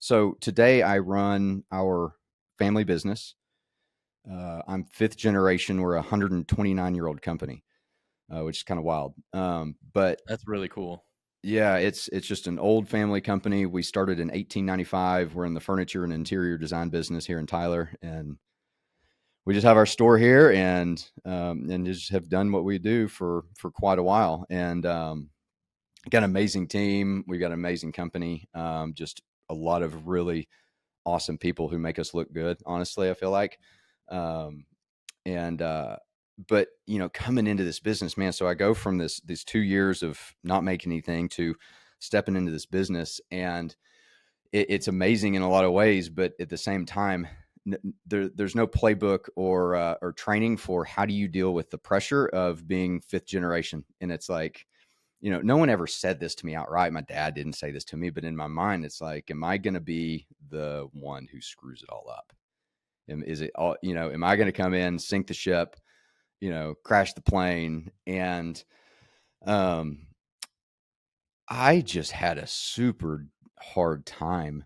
So today I run our family business. I'm fifth generation. We're a 129-year-old company, which is kind of wild. But That's really cool. yeah, it's just an old family company. We started in 1895. We're in the furniture and interior design business here in Tyler, and we just have our store here, and just have done what we do for quite a while. And got an amazing team. We've got an amazing company. Just a lot of really awesome people who make us look good. Honestly, I feel like, um, and but coming into this business, man. So I go from these 2 years of not making anything to stepping into this business, and it's amazing in a lot of ways. But at the same time, there's no playbook or training for how do you deal with the pressure of being fifth generation. And it's like, no one ever said this to me outright. My dad didn't say this to me, but in my mind, it's like, am I going to be the one who screws it all up? Is it all, am I going to come in, sink the ship, crash the plane? And um, I just had a super hard time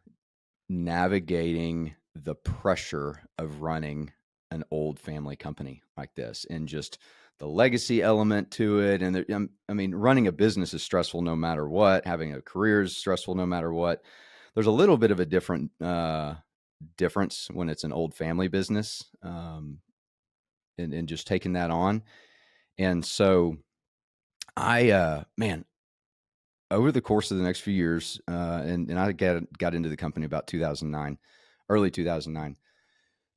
navigating the pressure of running an old family company like this, and just the legacy element to it. And I mean, running a business is stressful no matter what. Having a career is stressful no matter what. There's a little bit of a difference when it's an old family business, and just taking that on. And so man, over the course of the next few years, and I got into the company about 2009, early 2009.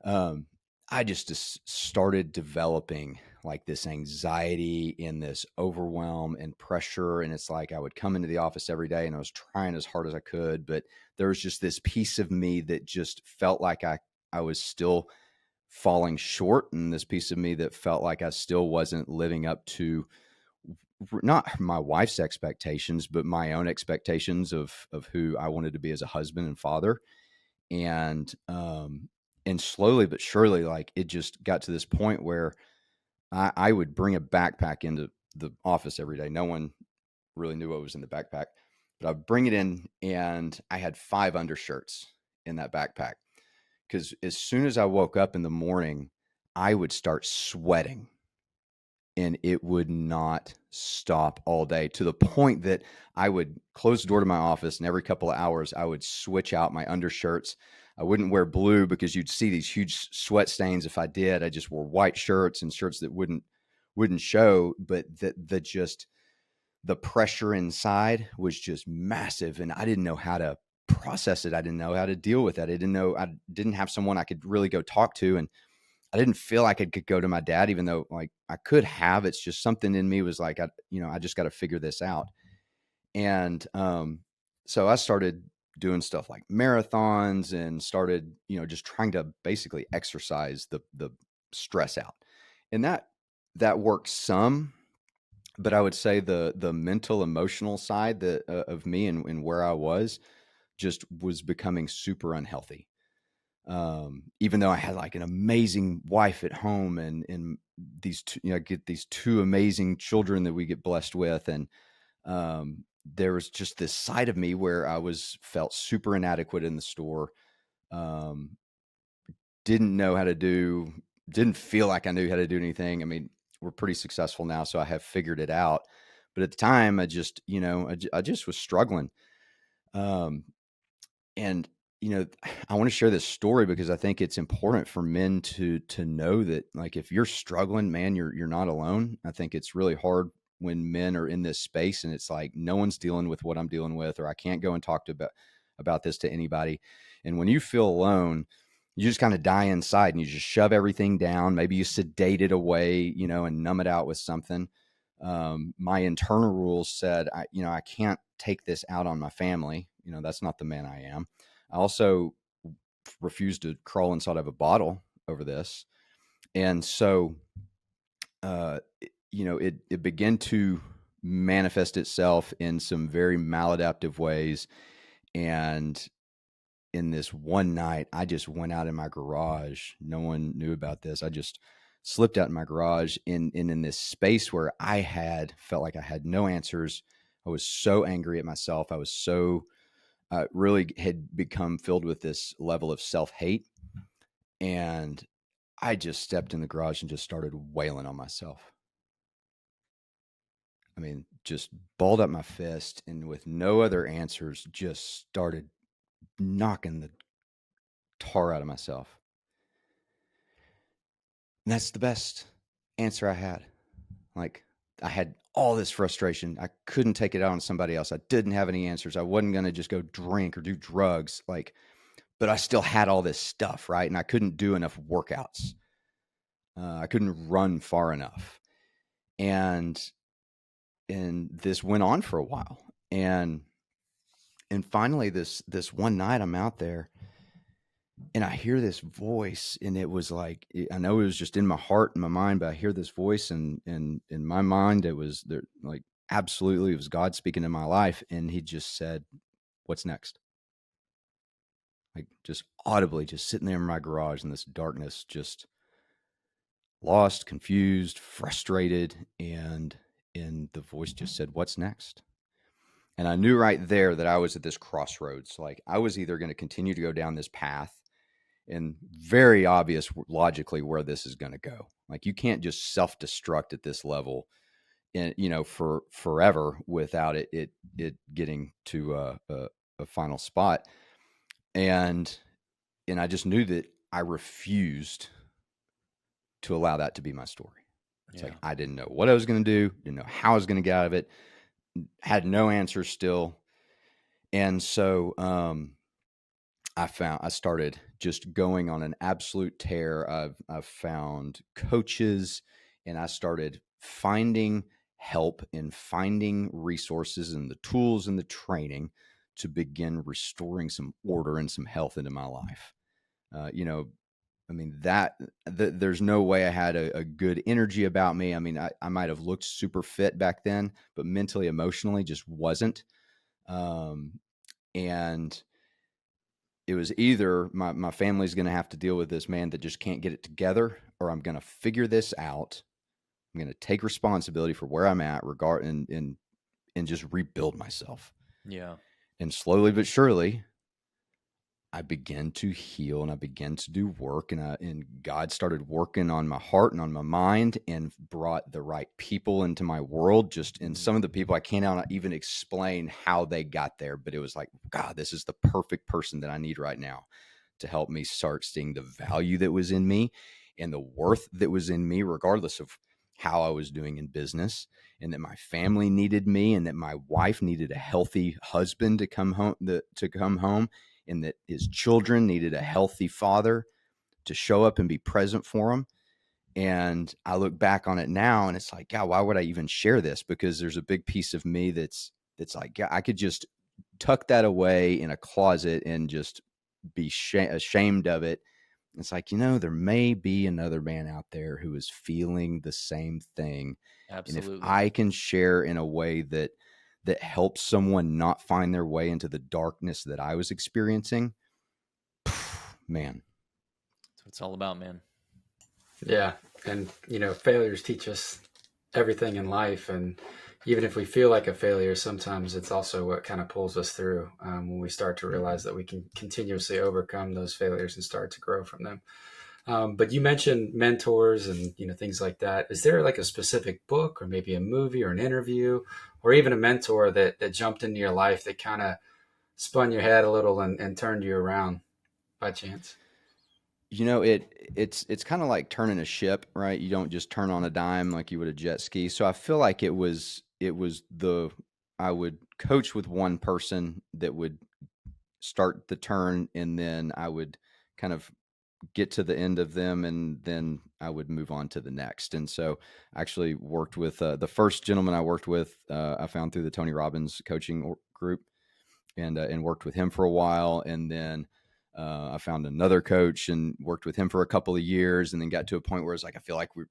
um, I just started developing like this anxiety and this overwhelm and pressure. And it's like I would come into the office every day and I was trying as hard as I could, but there was just this piece of me that just felt like I was still falling short, and this piece of me that felt like I still wasn't living up to not my wife's expectations, but my own expectations of who I wanted to be as a husband and father. And slowly but surely, like, it just got to this point where I would bring a backpack into the office every day. No one really knew what was in the backpack, but I'd bring it in, and I had 5 undershirts in that backpack, because as soon as I woke up in the morning, I would start sweating, and it would not stop all day, to the point that I would close the door to my office, and every couple of hours I would switch out my undershirts. I wouldn't wear blue because you'd see these huge sweat stains if I did. I just wore white shirts and shirts that wouldn't show, but the pressure inside was just massive, and I didn't know how to process it. I didn't know how to deal with it. I didn't have someone I could really go talk to, and I didn't feel like I could go to my dad, even though like I could have. It's just something in me was like, I just got to figure this out. And so I started doing stuff like marathons, and started, just trying to basically exercise the stress out. And that worked some, but I would say the mental emotional side that of me, and where I was, just was becoming super unhealthy. Even though I had like an amazing wife at home, and these two, get these 2 amazing children that we get blessed with. And there was just this side of me where I felt super inadequate in the store. Um, didn't know how to do, didn't feel like I knew how to do anything. I mean, we're pretty successful now, so I have figured it out. But at the time, I just was struggling. Um, and I want to share this story because I think it's important for men to know that, like, if you're struggling, man, you're not alone. I think it's really hard when men are in this space, and it's like no one's dealing with what I'm dealing with, or I can't go and talk about this to anybody. And when you feel alone, you just kind of die inside, and you just shove everything down. Maybe you sedate it away, and numb it out with something. My internal rules said, I can't take this out on my family. That's not the man I am. I also refused to crawl inside of a bottle over this. And so, it began to manifest itself in some very maladaptive ways. And in this one night, I just went out in my garage. No one knew about this. I just slipped out in my garage, in this space where I had felt like I had no answers. I was so angry at myself. I was so really had become filled with this level of self-hate. And I just stepped in the garage and just started wailing on myself. I mean, just balled up my fist and with no other answers, just started knocking the tar out of myself. And that's the best answer I had. Like, I had all this frustration. I couldn't take it out on somebody else. I didn't have any answers. I wasn't going to just go drink or do drugs. Like, but I still had all this stuff, right? And I couldn't do enough workouts. I couldn't run far enough. And this went on for a while. And finally this one night I'm out there and I hear this voice, and it was like, I know it was just in my heart and my mind, but I hear this voice, and in my mind, it was there, like, absolutely, it was God speaking in my life. And he just said, "What's next?" Like, just audibly, just sitting there in my garage in this darkness, just lost, confused, frustrated. And the voice just said, "What's next?" And I knew right there that I was at this crossroads. Like, I was either going to continue to go down this path, and very obvious logically where this is going to go. Like, you can't just self-destruct at this level, and for forever without it getting to a final spot. And I just knew that I refused to allow that to be my story. It's like, I didn't know what I was going to do, didn't know how I was going to get out of it, had no answers still. And so I started just going on an absolute tear. I've found coaches, and I started finding help and finding resources and the tools and the training to begin restoring some order and some health into my life. I mean, there's no way I had a good energy about me. I mean, I might have looked super fit back then, but mentally, emotionally, just wasn't. And it was either my family's going to have to deal with this man that just can't get it together, or I'm going to figure this out. I'm going to take responsibility for where I'm at, and just rebuild myself. Yeah. And slowly but surely, I began to heal, and I began to do work, and God started working on my heart and on my mind, and brought the right people into my world. And some of the people, I cannot even explain how they got there, but it was like, God, this is the perfect person that I need right now to help me start seeing the value that was in me and the worth that was in me, regardless of how I was doing in business, and that my family needed me, and that my wife needed a healthy husband to come home, and that his children needed a healthy father to show up and be present for them. And I look back on it now, and it's like, God, why would I even share this? Because there's a big piece of me that's like, God, I could just tuck that away in a closet and just be ashamed of it. It's like, there may be another man out there who is feeling the same thing. And if Absolutely. I can share in a way that helps someone not find their way into the darkness that I was experiencing, man. That's what it's all about, man. Yeah. And, failures teach us everything in life. And even if we feel like a failure, sometimes it's also what kind of pulls us through when we start to realize that we can continuously overcome those failures and start to grow from them. But you mentioned mentors and, things like that. Is there like a specific book or maybe a movie or an interview or even a mentor that jumped into your life that kind of spun your head a little and turned you around by chance? It's kind of like turning a ship, right? You don't just turn on a dime like you would a jet ski. So I feel like I would coach with one person that would start the turn, and then I would kind of get to the end of them, and then I would move on to the next. And so I actually worked with the first gentleman I worked with, I found through the Tony Robbins coaching group, and worked with him for a while. And then I found another coach and worked with him for a couple of years, and then got to a point where it's like, I feel like we're,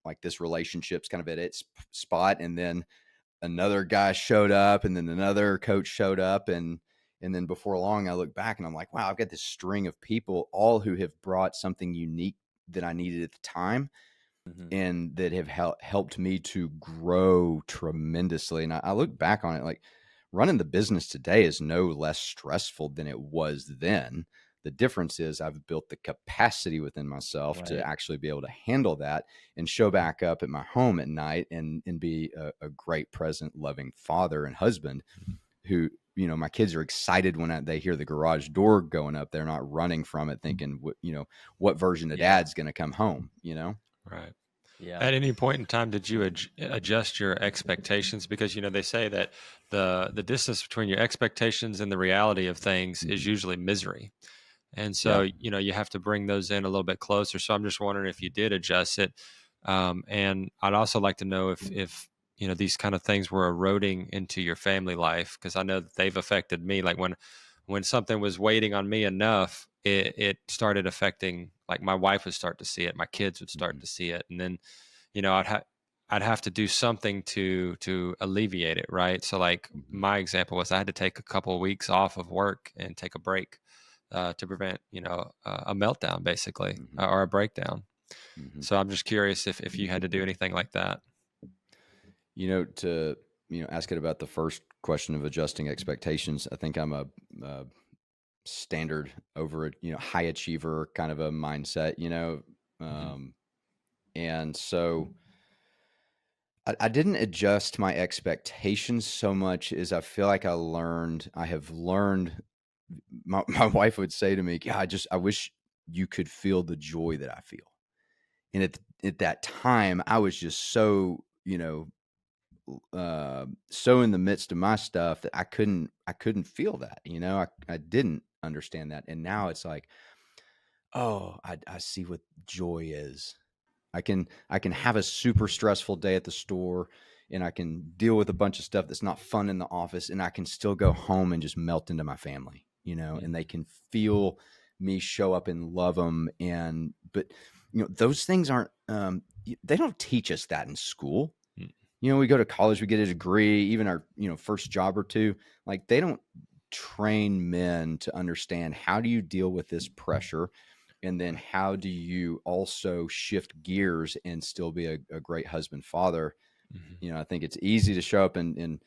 like this relationship's kind of at its spot. And then another guy showed up, and then another coach showed up. And then before long, I look back and I'm like, wow, I've got this string of people, all who have brought something unique that I needed at the time, and that have helped me to grow tremendously. And I look back on it like, running the business today is no less stressful than it was then. The difference is I've built the capacity within myself to Right. actually be able to handle that and show back up at my home at night and be a great present, loving father and husband who, my kids are excited when they hear the garage door going up. They're not running from it thinking, what version of Yeah. dad's going to come home, Right. Yeah. At any point in time, did you adjust your expectations? Because they say that the distance between your expectations and the reality of things is usually misery, and Yeah. so you have to bring those in a little bit closer. So I'm just wondering if you did adjust it, and I'd also like to know if these kind of things were eroding into your family life, because I know that they've affected me. Like when something was waiting on me enough, it started affecting. Like my wife would start to see it, my kids would start to see it, and then I'd have to do something to alleviate it, right? So like my example was I had to take a couple of weeks off of work and take a break to prevent a meltdown basically, or a breakdown. So I'm just curious if you had to do anything like that. To ask it about the first question of adjusting expectations, I think I'm a standard over high achiever kind of a mindset, and so I didn't adjust my expectations so much as I feel like I have learned. My wife would say to me, "God, I wish you could feel the joy that I feel." And at that time, I was just so, so in the midst of my stuff that I couldn't feel that, I didn't understand that. And now it's like, oh, I see what joy is. I can have a super stressful day at the store and I can deal with a bunch of stuff that's not fun in the office, and I can still go home and just melt into my family, and they can feel me show up and love them. But those things aren't, they don't teach us that in school. We go to college, we get a degree, even our, first job or two, like they don't train men to understand how do you deal with this pressure. And then how do you also shift gears and still be a great husband, father? I think it's easy to show up and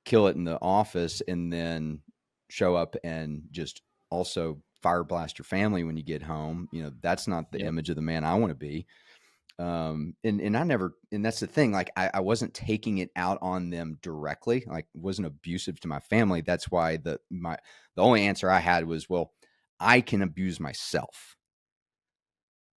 kill it in the office and then show up and just also fire blast your family when you get home. That's not the Yep. image of the man I want to be. And I never, and that's the thing, like I wasn't taking it out on them directly, like wasn't abusive to my family. That's why the only answer I had was, well, I can abuse myself.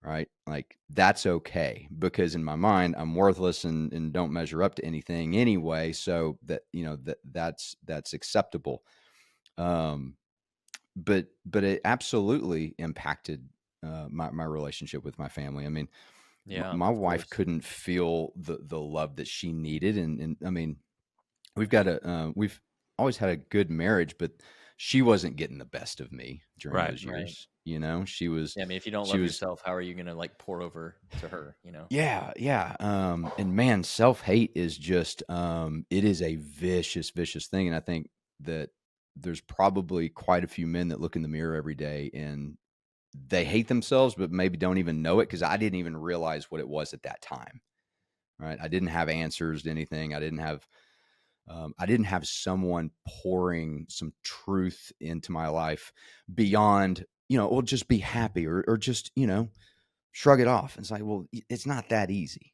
Right. Like that's okay, because in my mind, I'm worthless and don't measure up to anything anyway. So that's acceptable. But it absolutely impacted my relationship with my family. I mean, Yeah. my Of wife course. couldn't feel the love that she needed. And I mean, we've always had a good marriage, but she wasn't getting the best of me during Right. those Right. years. She was, Yeah. I mean, if you don't she love was, yourself, how are you going to like pour over to her, yeah, yeah. And man, self-hate is just, it is a vicious, vicious thing. And I think that there's probably quite a few men that look in the mirror every day and they hate themselves, but maybe don't even know it, because I didn't even realize what it was at that time. Right. I didn't have answers to anything. I didn't have someone pouring some truth into my life beyond, well, just be happy or just, shrug it off. It's like, well, it's not that easy.